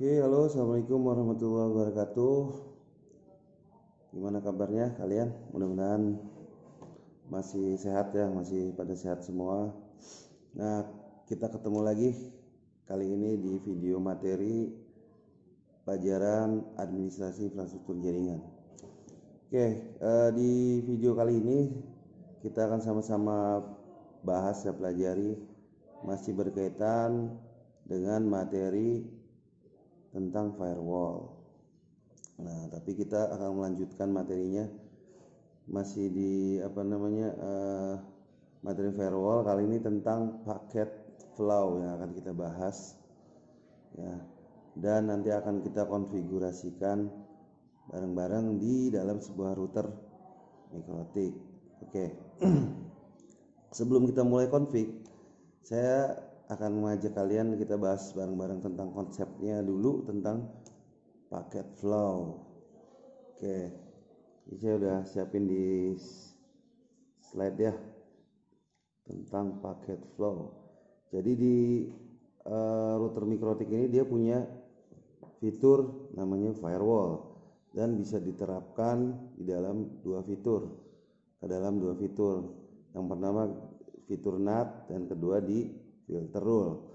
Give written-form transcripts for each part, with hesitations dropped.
Oke, halo, assalamualaikum warahmatullahi wabarakatuh. Gimana kabarnya kalian? Mudah-mudahan masih sehat ya, masih pada sehat semua. Nah, kita ketemu lagi kali ini di video materi pelajaran administrasi infrastruktur jaringan. Oke, di video kali ini kita akan sama-sama bahas dan pelajari masih berkaitan dengan materi tentang firewall. Nah, tapi kita akan melanjutkan materinya masih di materi firewall kali ini tentang paket flow yang akan kita bahas ya. Dan nanti akan kita konfigurasikan bareng-bareng di dalam sebuah router mikrotik. Oke. Sebelum kita mulai config, saya akan mengajak kalian kita bahas bareng-bareng tentang konsepnya dulu tentang paket flow. Oke, ini saya udah siapin di slide ya tentang paket flow. Jadi di router mikrotik ini dia punya fitur namanya firewall dan bisa diterapkan di dalam dua fitur. Yang pertama fitur NAT dan kedua di filter rule.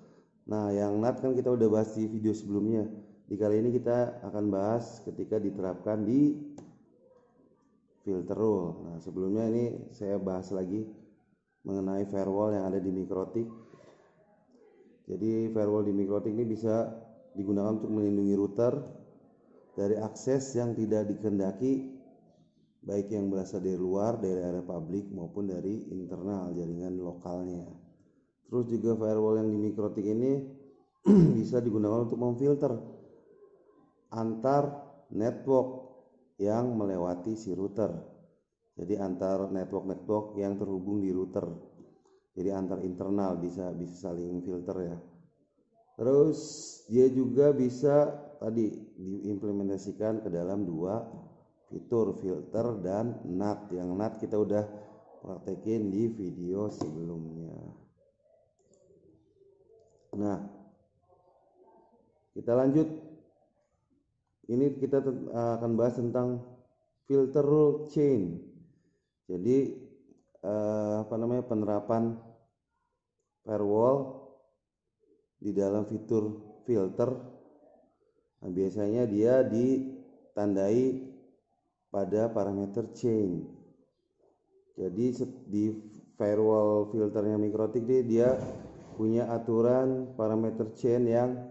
Nah, yang NAT kan kita udah bahas di video sebelumnya. Di kali ini kita akan bahas ketika diterapkan di filter rule. Nah, sebelumnya ini saya bahas lagi mengenai firewall yang ada di mikrotik. Jadi firewall di mikrotik ini bisa digunakan untuk melindungi router dari akses yang tidak dikehendaki, baik yang berasal dari luar, dari area publik maupun dari internal jaringan lokalnya. Terus juga firewall yang di mikrotik ini bisa digunakan untuk memfilter antar network yang melewati si router. Jadi antar network yang terhubung di router. Jadi antar internal bisa saling filter ya. Terus dia juga bisa tadi diimplementasikan ke dalam dua fitur, filter dan NAT. Yang NAT kita udah praktekin di video sebelumnya. Nah, kita lanjut. Ini kita akan bahas tentang filter rule chain. Jadi penerapan firewall di dalam fitur filter. Nah, biasanya dia ditandai pada parameter chain. Jadi di firewall filternya mikrotik dia punya aturan parameter chain yang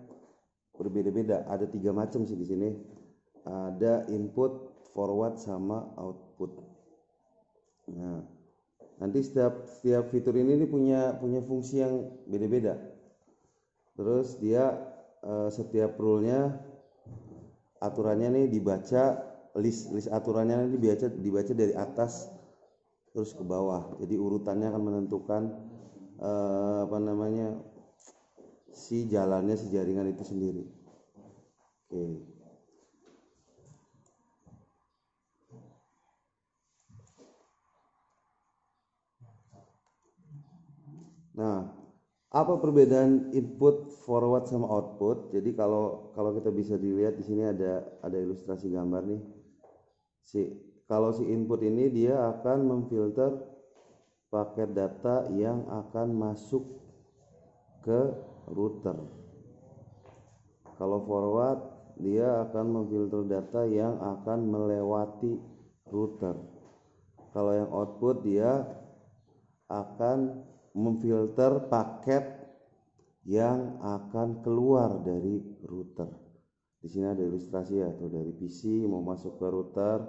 berbeda-beda. Ada 3 macam sih di sini. Ada input, forward sama output. Nah, nanti setiap fitur ini punya fungsi yang beda-beda. Terus dia setiap rule-nya aturannya nih dibaca, list aturannya nanti dibaca dari atas terus ke bawah. Jadi urutannya akan menentukan si jalannya si jaringan itu sendiri. Oke. Nah, apa perbedaan input, forward sama output? Jadi kalau kita bisa dilihat di sini ada ilustrasi gambar nih. Kalau si input ini dia akan memfilter paket data yang akan masuk ke router. Kalau forward dia akan memfilter data yang akan melewati router. Kalau yang output dia akan memfilter paket yang akan keluar dari router. Di sini ada ilustrasi ya, tuh dari PC mau masuk ke router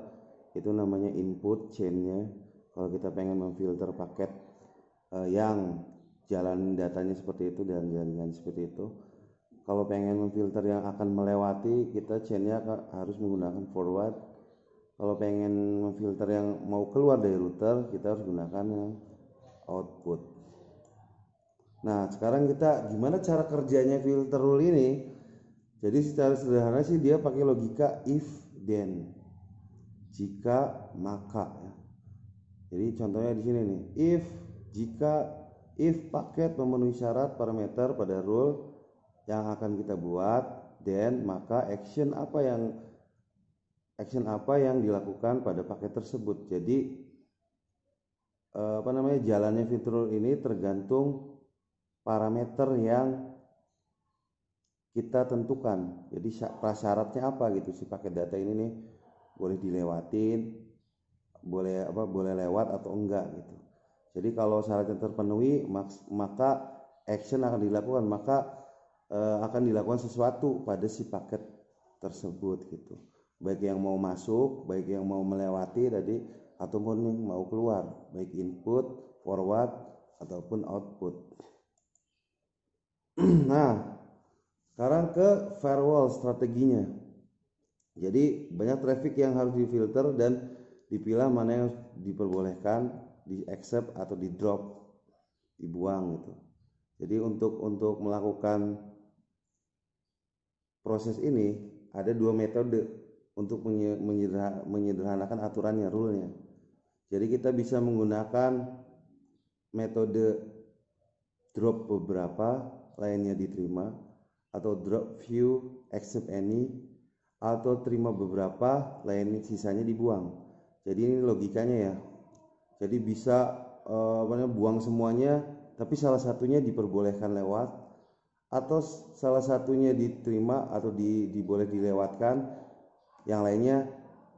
itu namanya input chainnya. Kalau kita pengen memfilter paket yang jalan datanya seperti itu dan jaringan seperti itu. Kalau pengen memfilter yang akan melewati, kita chainnya harus menggunakan forward. Kalau pengen memfilter yang mau keluar dari router, kita harus gunakan yang output. Nah, sekarang kita gimana cara kerjanya filter rule ini? Jadi secara sederhana sih dia pakai logika if then, jika maka ya. Jadi contohnya di sini nih, if paket memenuhi syarat parameter pada rule yang akan kita buat, then maka action apa yang dilakukan pada paket tersebut. Jadi jalannya filter rule ini tergantung parameter yang kita tentukan. Jadi prasyaratnya apa gitu si paket data ini nih, boleh dilewatin, boleh lewat atau enggak gitu. Jadi kalau syaratnya terpenuhi maka action akan dilakukan, maka akan dilakukan sesuatu pada si paket tersebut gitu. Baik yang mau masuk, baik yang mau melewati tadi, ataupun yang mau keluar, baik input, forward ataupun output. Nah, sekarang ke firewall strateginya. Jadi banyak traffic yang harus difilter dan dipilah mana yang diperbolehkan, di accept atau di drop, dibuang gitu. Jadi untuk melakukan proses ini ada dua metode untuk menyederhanakan aturannya, rule-nya. Jadi kita bisa menggunakan metode drop beberapa, lainnya diterima, atau drop few, accept any, atau terima beberapa, lain sisanya dibuang. Jadi ini logikanya ya. Jadi bisa buang semuanya, tapi salah satunya diperbolehkan lewat, atau salah satunya diterima atau boleh dilewatkan, yang lainnya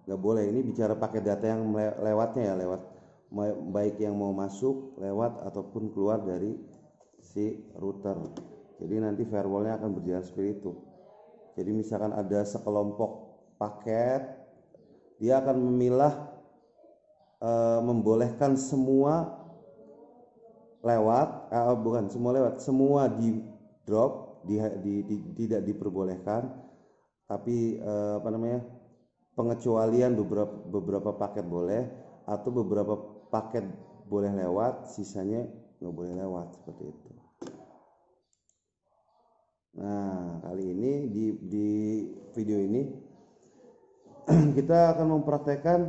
nggak boleh. Ini bicara paket data yang lewatnya ya, lewat baik yang mau masuk, lewat ataupun keluar dari si router. Jadi nanti firewallnya akan berjalan seperti itu. Jadi misalkan ada sekelompok paket, dia akan memilah membolehkan semua lewat, bukan semua lewat, semua di drop, tidak diperbolehkan, tapi pengecualian beberapa paket boleh, atau beberapa paket boleh lewat, sisanya nggak boleh lewat, seperti itu. Nah, kali ini di video ini kita akan mempraktekkan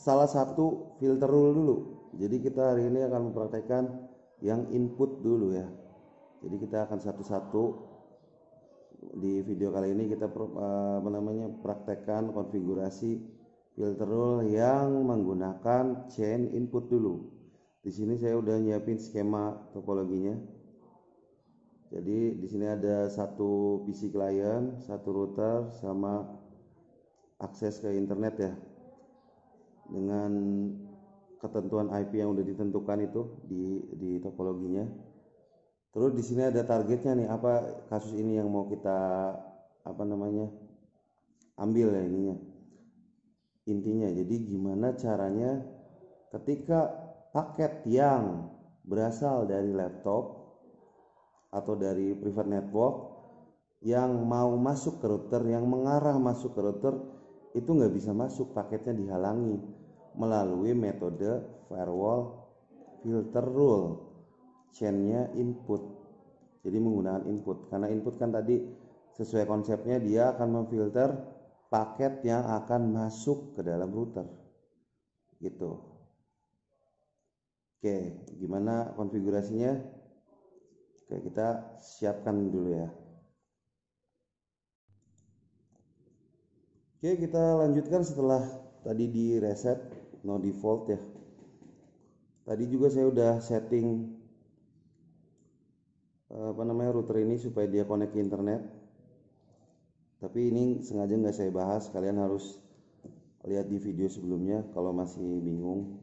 salah satu filter rule dulu. Jadi kita hari ini akan mempraktekkan yang input dulu ya. Jadi kita akan satu-satu di video kali ini kita praktekkan konfigurasi filter rule yang menggunakan chain input dulu. Di sini saya udah nyiapin skema topologinya. Jadi di sini ada satu PC client, satu router, sama akses ke internet ya, dengan ketentuan IP yang udah ditentukan itu di topologinya. Terus di sini ada targetnya nih, apa kasus ini yang mau kita ambil ya ininya, intinya. Jadi gimana caranya ketika paket yang berasal dari laptop atau dari private network yang mau masuk ke router, yang mengarah masuk ke router, itu nggak bisa masuk, paketnya dihalangi melalui metode firewall filter rule, chainnya input. Jadi menggunakan input, karena input kan tadi sesuai konsepnya dia akan memfilter paket yang akan masuk ke dalam router gitu. Oke, gimana konfigurasinya? Oke, kita siapkan dulu ya. Oke, kita lanjutkan setelah tadi di reset no default ya. Tadi juga saya udah setting router ini supaya dia connect ke internet. Tapi ini sengaja nggak saya bahas, kalian harus lihat di video sebelumnya kalau masih bingung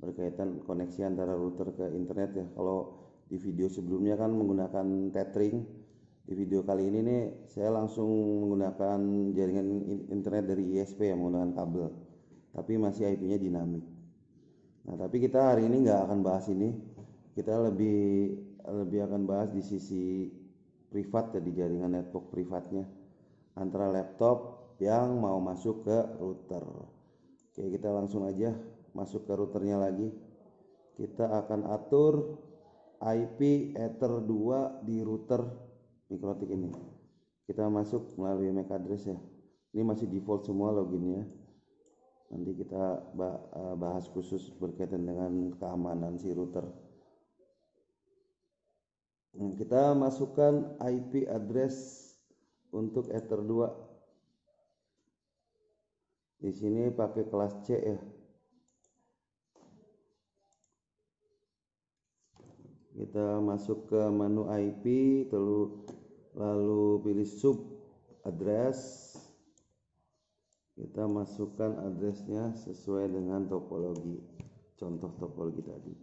berkaitan koneksi antara router ke internet ya. Kalau di video sebelumnya kan menggunakan tethering, di video kali ini nih saya langsung menggunakan jaringan internet dari ISP yang menggunakan kabel, tapi masih IP-nya dinamik. Nah, tapi kita hari ini nggak akan bahas ini, kita lebih akan bahas di sisi privat ya, di jaringan network privatnya antara laptop yang mau masuk ke router. Oke, kita langsung aja masuk ke routernya lagi. Kita akan atur IP Ether 2 di router Mikrotik ini. Kita masuk melalui MAC address ya. Ini masih default semua loginnya. Nanti kita bahas khusus berkaitan dengan keamanan si router. Nah, kita masukkan IP address untuk Ether 2. Di sini pakai kelas C ya. Kita masuk ke menu IP, lalu pilih sub address. Kita masukkan addressnya sesuai dengan topologi, contoh topologi tadi.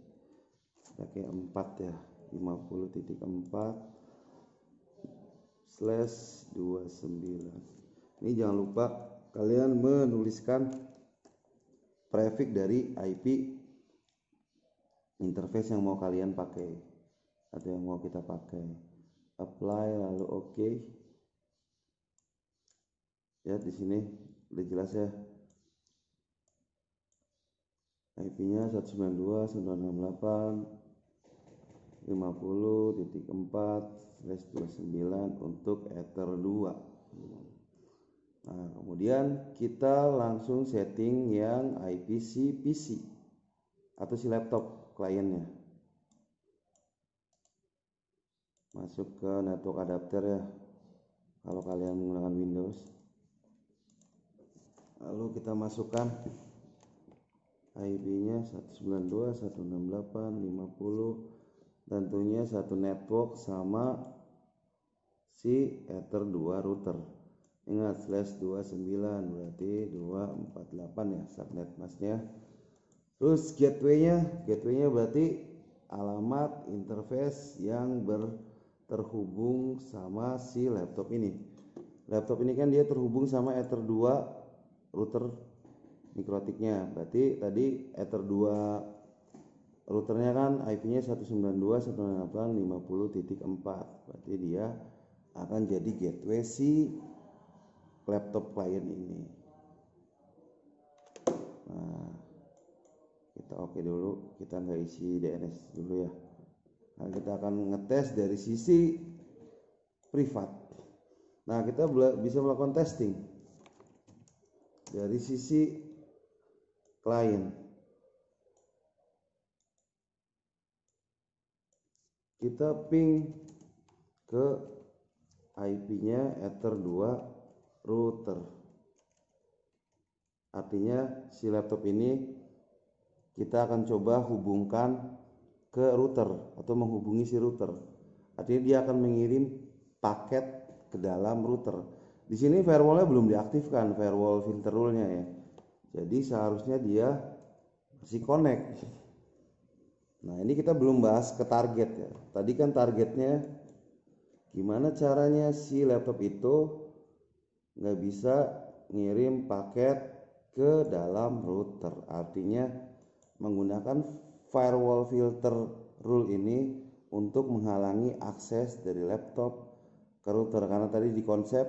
Pakai 4 ya, 50.4/29. Ini jangan lupa kalian menuliskan prefix dari IP interface yang mau kalian pakai atau yang mau kita pakai. Apply lalu OK. Ya, di sini udah jelas ya. IP-nya 192.168.50.4/29 untuk Ether 2. Nah, kemudian kita langsung setting yang IP si PC atau si laptop kliennya. Masuk ke network adapter ya, kalau kalian menggunakan Windows. Lalu kita masukkan IP-nya 192.168.50, tentunya satu network sama si Ether 2 router. Ingat /29 berarti 248 ya subnet masknya. Terus gateway-nya berarti alamat interface yang terhubung sama si laptop ini. Laptop ini kan dia terhubung sama Ether 2 router mikrotiknya. Berarti tadi Ether 2 routernya kan IP-nya 192.168.50.4. Berarti dia akan jadi gateway si laptop klien ini. Nah, kita oke dulu, kita nggak isi DNS dulu ya. Nah, kita akan ngetes dari sisi privat. Nah, kita bisa melakukan testing dari sisi klien. Kita ping ke IP-nya Ether 2 router. Artinya si laptop ini kita akan coba hubungkan ke router atau menghubungi si router. Artinya dia akan mengirim paket ke dalam router. Di sini firewall-nya belum diaktifkan, firewall filter rule-nya ya. Jadi seharusnya dia masih connect. Nah, ini kita belum bahas ke target ya. Tadi kan targetnya gimana caranya si laptop itu nggak bisa ngirim paket ke dalam router. Artinya menggunakan firewall filter rule ini untuk menghalangi akses dari laptop ke router. Karena tadi di konsep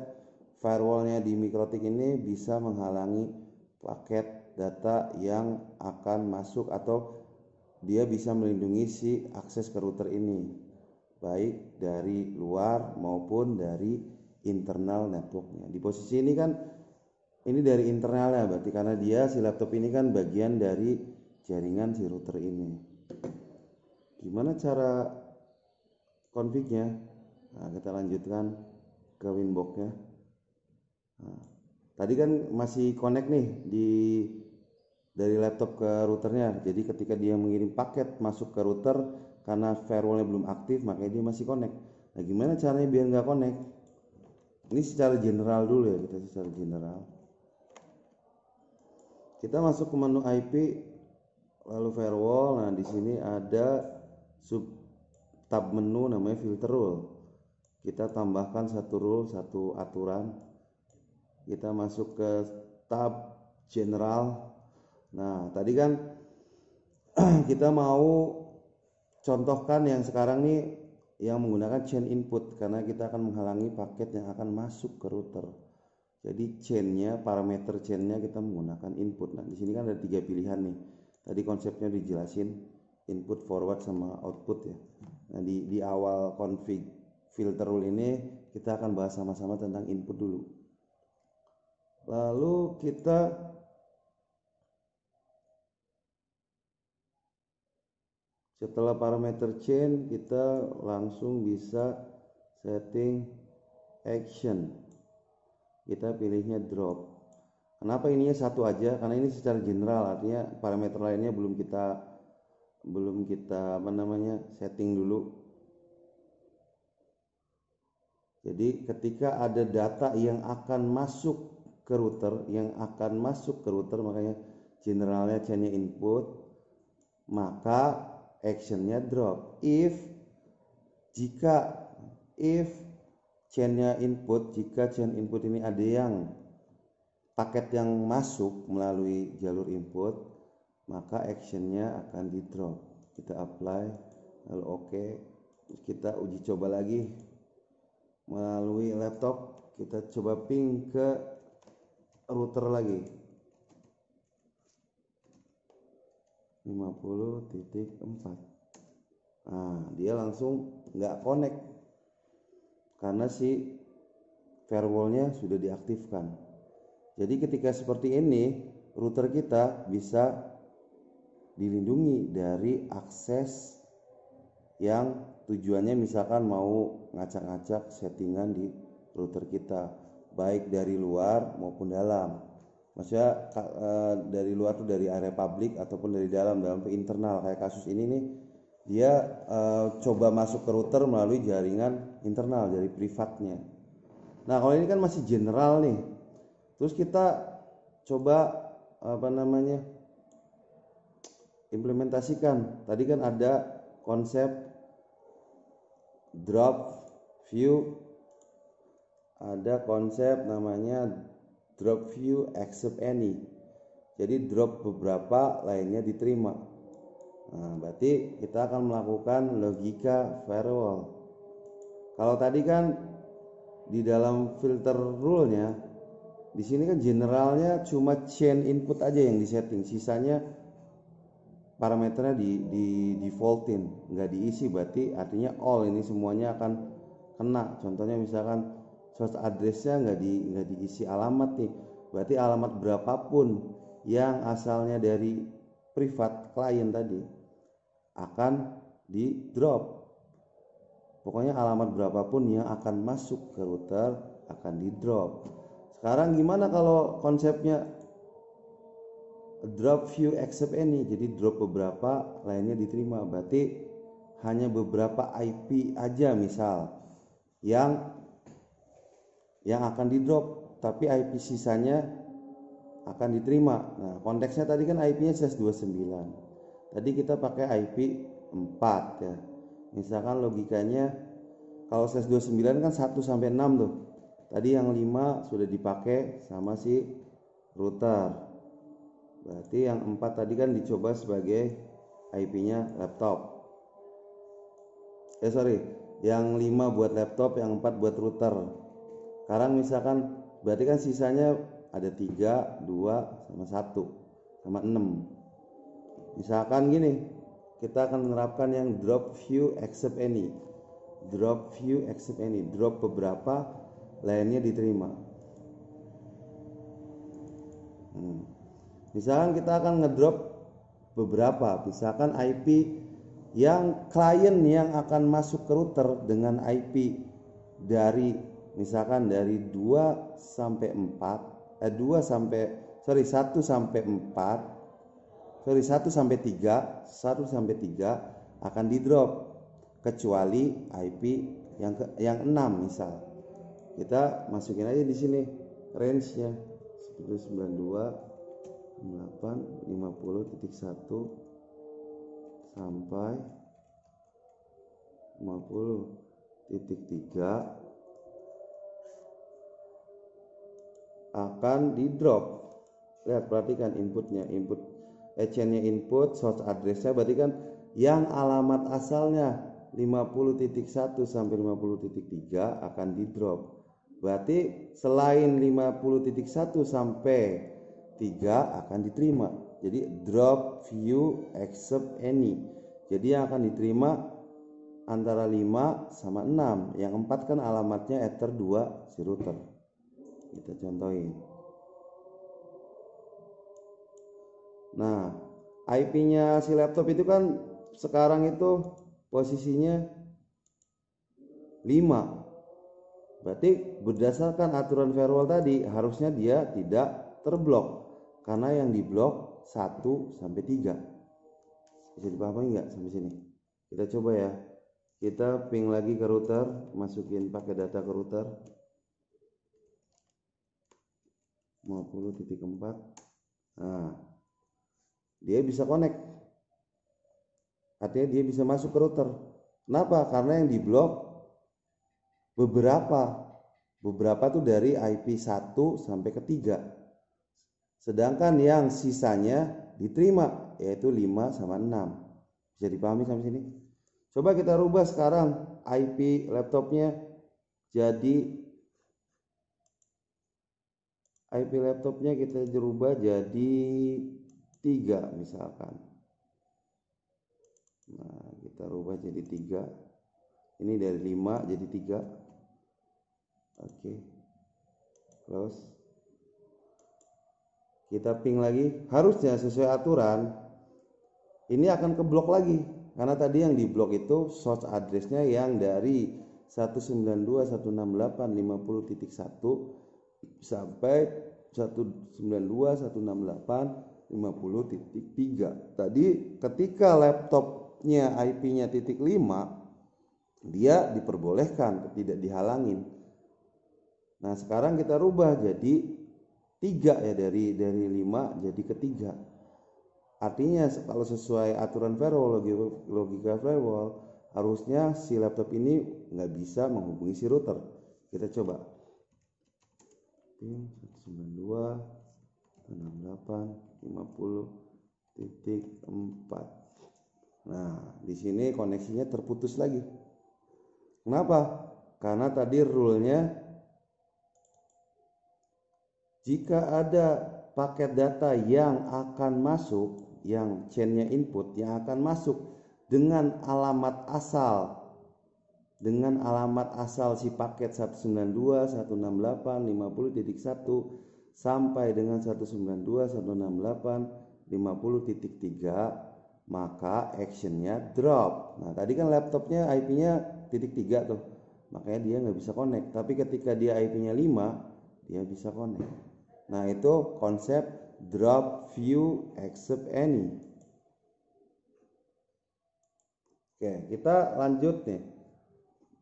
firewallnya di Mikrotik ini bisa menghalangi paket data yang akan masuk atau dia bisa melindungi si akses ke router ini, baik dari luar maupun dari internal networknya. Di posisi ini kan ini dari internalnya, berarti karena dia si laptop ini kan bagian dari jaringan si router ini. Gimana cara config-nya? Nah, kita lanjutkan ke Winbox-nya. Nah, tadi kan masih connect nih dari laptop ke routernya. Jadi ketika dia mengirim paket masuk ke router, karena firewallnya belum aktif, makanya dia masih connect. Nah, gimana caranya biar nggak connect? Ini secara general dulu ya, kita secara general. Kita masuk ke menu IP, lalu firewall. Nah, di sini ada sub tab menu namanya filter rule. Kita tambahkan satu rule, satu aturan. Kita masuk ke tab general. Nah, tadi kan kita mau contohkan yang sekarang nih yang menggunakan chain input, karena kita akan menghalangi paket yang akan masuk ke router. Jadi chainnya, parameter chainnya kita menggunakan input. Nah, di sini kan ada 3 pilihan nih. Tadi konsepnya dijelasin, input, forward, sama output ya. Nah, di awal config filter rule ini kita akan bahas sama-sama tentang input dulu. Lalu kita Setelah parameter chain, kita langsung bisa setting action. Kita pilihnya drop. Kenapa ininya satu aja? Karena ini secara general, artinya parameter lainnya belum kita setting dulu. Jadi ketika ada data yang akan masuk ke router, makanya generalnya chainnya input, maka actionnya drop. If chainnya input, jika chain input ini ada yang paket yang masuk melalui jalur input, maka actionnya akan di drop. Kita apply, lalu oke. Kita uji coba lagi melalui laptop. Kita coba ping ke router lagi 50.4. Nah, dia langsung nggak connect karena si firewallnya sudah diaktifkan. Jadi ketika seperti ini, router kita bisa dilindungi dari akses yang tujuannya misalkan mau ngacak-ngacak settingan di router kita, baik dari luar maupun dalam. Maksudnya dari luar tuh dari area publik ataupun dari dalam ke internal. Kayak kasus ini nih, dia coba masuk ke router melalui jaringan internal dari privatnya. Nah, kalau ini kan masih general nih. Terus kita coba implementasikan. Tadi kan ada konsep drop view, ada konsep namanya drop view accept any. Jadi drop beberapa, lainnya diterima. Nah, berarti kita akan melakukan logika firewall. Kalau tadi kan di dalam filter rule-nya, di sini kan generalnya cuma chain input aja yang disetting, sisanya parameternya di defaultin, nggak diisi. Berarti artinya all ini semuanya akan kena. Contohnya misalkan source addressnya nggak diisi alamat nih, berarti alamat berapapun yang asalnya dari privat client tadi akan di drop. Pokoknya alamat berapapun yang akan masuk ke router akan di drop. Sekarang gimana kalau konsepnya drop view accept any? Jadi drop beberapa, lainnya diterima. Berarti hanya beberapa IP aja misal yang akan di drop, tapi IP sisanya akan diterima. Nah, konteksnya tadi kan IP-nya /29. Tadi kita pakai IP 4 ya. Misalkan logikanya kalau /29 kan 1 sampai 6 tuh. Tadi yang 5 sudah dipakai sama si router. Berarti yang 4 tadi kan dicoba sebagai IP-nya laptop. Yang 5 buat laptop, yang 4 buat router. Sekarang misalkan berarti kan sisanya ada 3, 2, sama 1, sama 6. Misalkan gini, kita akan menerapkan yang drop view accept any. Drop view accept any, drop beberapa, lainnya diterima. Misalkan kita akan ngedrop beberapa, misalkan IP yang klien yang akan masuk ke router dengan IP dari misalkan dari 1 sampai 3 akan di drop, kecuali IP yang 6 misal. Kita masukin aja di sini range-nya 192.8.50.1 sampai 50.3 akan di drop. Lihat, perhatikan inputnya, chain-nya input, source address-nya, berarti kan yang alamat asalnya 50.1 sampai 50.3 akan di drop. Berarti selain 50.1 sampai 3 akan diterima. Jadi drop view accept any. Jadi yang akan diterima antara 5 sama 6. Yang 4 kan alamatnya ether 2 si router. Kita contohin. Nah, IP-nya si laptop itu kan sekarang itu posisinya 5. Berarti berdasarkan aturan firewall tadi harusnya dia tidak terblok, karena yang diblok 1 sampai 3. Bisa dipahami nggak sampai sini? Kita coba ya. Kita ping lagi ke router, masukin pakai data ke router 50.4. Nah, dia bisa connect. Artinya dia bisa masuk ke router. Kenapa? Karena yang diblok beberapa tuh dari IP 1 sampai ke 3. Sedangkan yang sisanya diterima, yaitu 5 sama 6. Bisa dipahami sampai sini? Coba kita rubah sekarang IP laptopnya kita rubah jadi 3 misalkan. Nah, kita rubah jadi 3. Ini dari 5 jadi 3. Oke. Close. Kita ping lagi. Harusnya sesuai aturan ini akan keblok lagi, karena tadi yang diblok itu source address-nya yang dari 192.168.50.1 sampai 192.168.50.3. Tadi ketika laptopnya IP-nya .5, dia diperbolehkan, tidak dihalangin. Nah, sekarang kita rubah jadi 3 ya, dari 5 jadi ke 3. Artinya kalau sesuai aturan firewall, logika firewall, harusnya si laptop ini nggak bisa menghubungi si router. Kita coba. 192.168.50.4. Nah, di sini koneksinya terputus lagi. Kenapa? Karena tadi rule-nya jika ada paket data yang akan masuk, yang chain-nya input yang akan masuk dengan alamat asal si paket 192.168.50.1 sampai dengan 192.168.50.3, maka actionnya drop. Nah, tadi kan laptopnya IP-nya .3 tuh, makanya dia nggak bisa connect. Tapi ketika dia IP-nya 5, dia bisa connect. Nah, itu konsep drop few except any. Oke, kita lanjut nih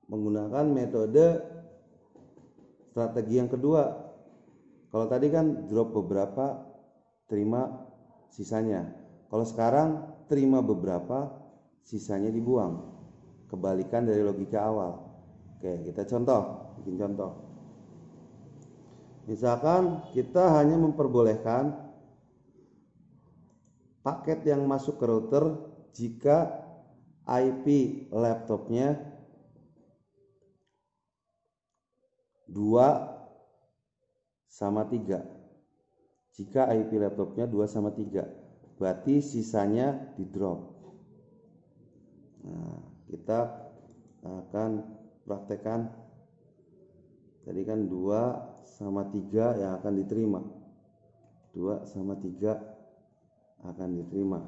menggunakan metode strategi yang kedua. Kalau tadi kan drop beberapa, terima sisanya. Kalau sekarang terima beberapa, sisanya dibuang. Kebalikan dari logika awal. Oke, kita bikin contoh. Misalkan kita hanya memperbolehkan paket yang masuk ke router jika IP laptopnya 2/3. Jika IP laptopnya 2/3, berarti sisanya di drop. Nah, kita akan praktekkan. Tadi kan 2/3 yang akan diterima. 2/3 akan diterima.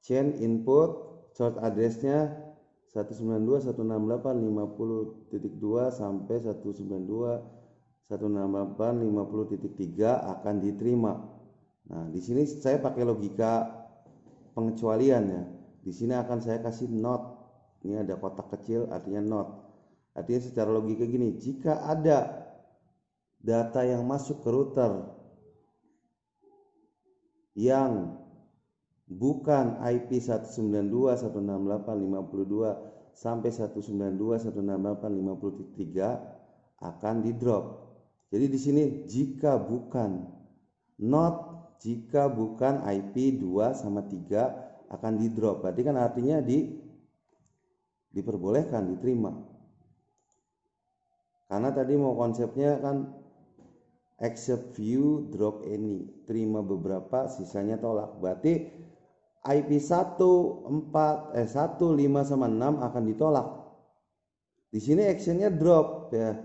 Chain input source address-nya 192.168.50.2 sampai 192.168.50.3 akan diterima. Nah, di sini saya pakai logika pengecualian ya. Di sini akan saya kasih not. Ini ada kotak kecil artinya not. Artinya secara logika gini, jika ada data yang masuk ke router yang bukan IP 192.168.52 sampai 192.168.50.3 akan di drop. Jadi di sini jika bukan, not jika bukan IP 2/3 akan di drop. Berarti kan artinya diperbolehkan, diterima. Karena tadi mau konsepnya kan accept few, drop any, terima beberapa, sisanya tolak. Berarti IP 1, 5 sama 6 akan ditolak. Di sini actionnya drop ya,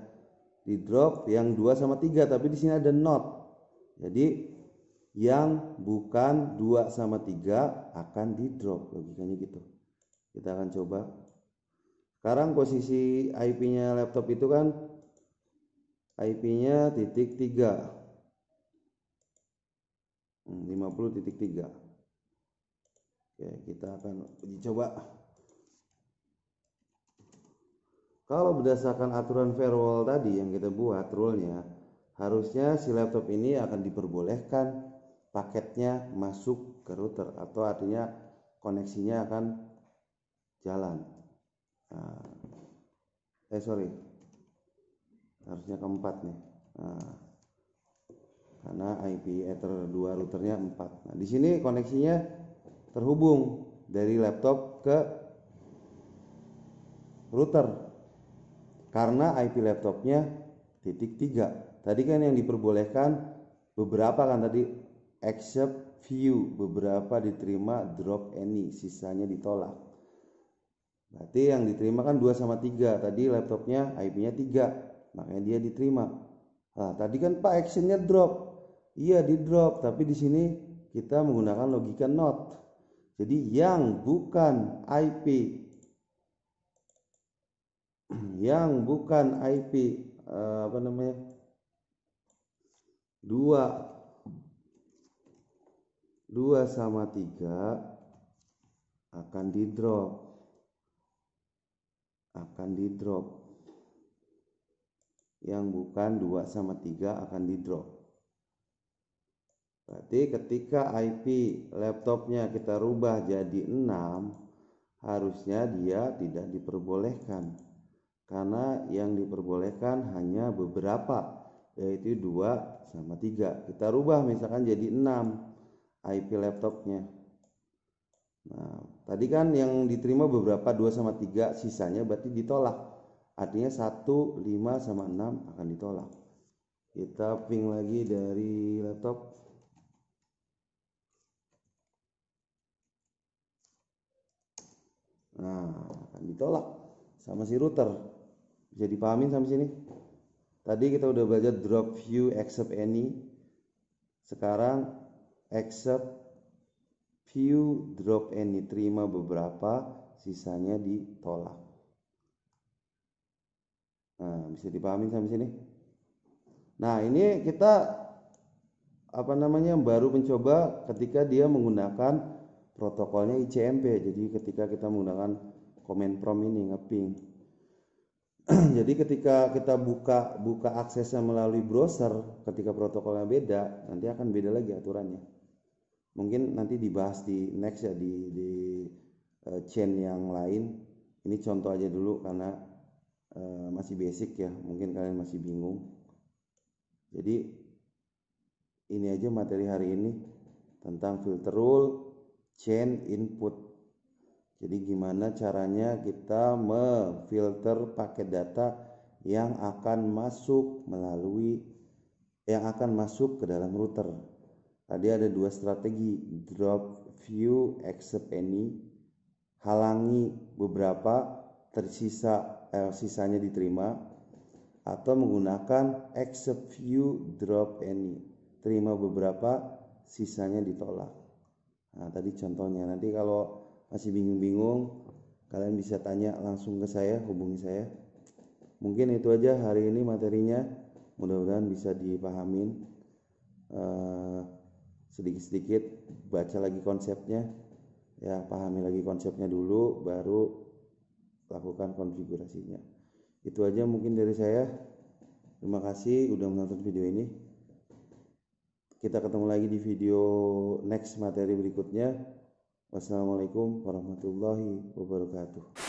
di drop yang 2/3, tapi di sini ada not. Jadi yang bukan 2 sama 3 akan di drop, logikanya gitu. Kita akan coba. Sekarang posisi IP-nya laptop itu kan IP-nya titik 3, 50.3. Oke, kita akan uji coba. Kalau berdasarkan aturan firewall tadi yang kita buat rule-nya, harusnya si laptop ini akan diperbolehkan paketnya masuk ke router, atau artinya koneksinya akan jalan. Harusnya keempat nih. Karena IP Ether 2 routernya 4. Nah, di sini koneksinya terhubung dari laptop ke router. Karena IP laptopnya titik 3. Tadi kan yang diperbolehkan beberapa kan tadi, accept view, beberapa diterima, drop any, sisanya ditolak. Berarti yang diterima kan 2 sama 3. Tadi laptopnya IP-nya 3, makanya dia diterima. Nah, tadi kan Pak actionnya drop. Iya di drop, tapi di sini kita menggunakan logika not. Jadi yang bukan IP yang bukan IP 2 sama 3 akan di drop. Yang bukan 2 sama 3 akan di drop. Berarti ketika IP laptopnya kita rubah jadi 6, harusnya dia tidak diperbolehkan. Karena yang diperbolehkan hanya beberapa, yaitu 2 sama 3. Kita rubah misalkan jadi 6 IP laptopnya. Nah, tadi kan yang diterima beberapa 2 sama 3, sisanya berarti ditolak. Artinya 1, 5 sama 6 akan ditolak. Kita ping lagi dari laptop. Nah, akan ditolak sama si router. Bisa dipahamin sampai sini? Tadi kita udah belajar drop view, accept any. Sekarang accept view, drop any, terima beberapa, sisanya ditolak. Nah, bisa dipahamin sampai sini? Nah, ini kita baru mencoba ketika dia menggunakan protokolnya ICMP. Jadi ketika kita menggunakan command prompt ini ngeping. Jadi ketika kita buka aksesnya melalui browser, ketika protokolnya beda, nanti akan beda lagi aturannya. Mungkin nanti dibahas di next ya, di chain yang lain. Ini contoh aja dulu karena masih basic ya, mungkin kalian masih bingung. Jadi ini aja materi hari ini tentang filter rule, chain input. Jadi gimana caranya kita memfilter paket data yang akan masuk ke dalam router. Tadi ada 2 strategi, drop view, accept any, halangi beberapa, sisanya diterima, atau menggunakan accept view, drop any, terima beberapa, sisanya ditolak. Nah, tadi contohnya. Nanti kalau masih bingung-bingung, kalian bisa tanya langsung ke saya, hubungi saya. Mungkin itu aja hari ini materinya, mudah-mudahan bisa dipahamin. Sedikit-sedikit baca lagi konsepnya ya, pahami lagi konsepnya dulu, baru lakukan konfigurasinya. Itu aja mungkin dari saya. Terima kasih udah menonton video ini. Kita ketemu lagi di video next materi berikutnya. Wassalamualaikum warahmatullahi wabarakatuh.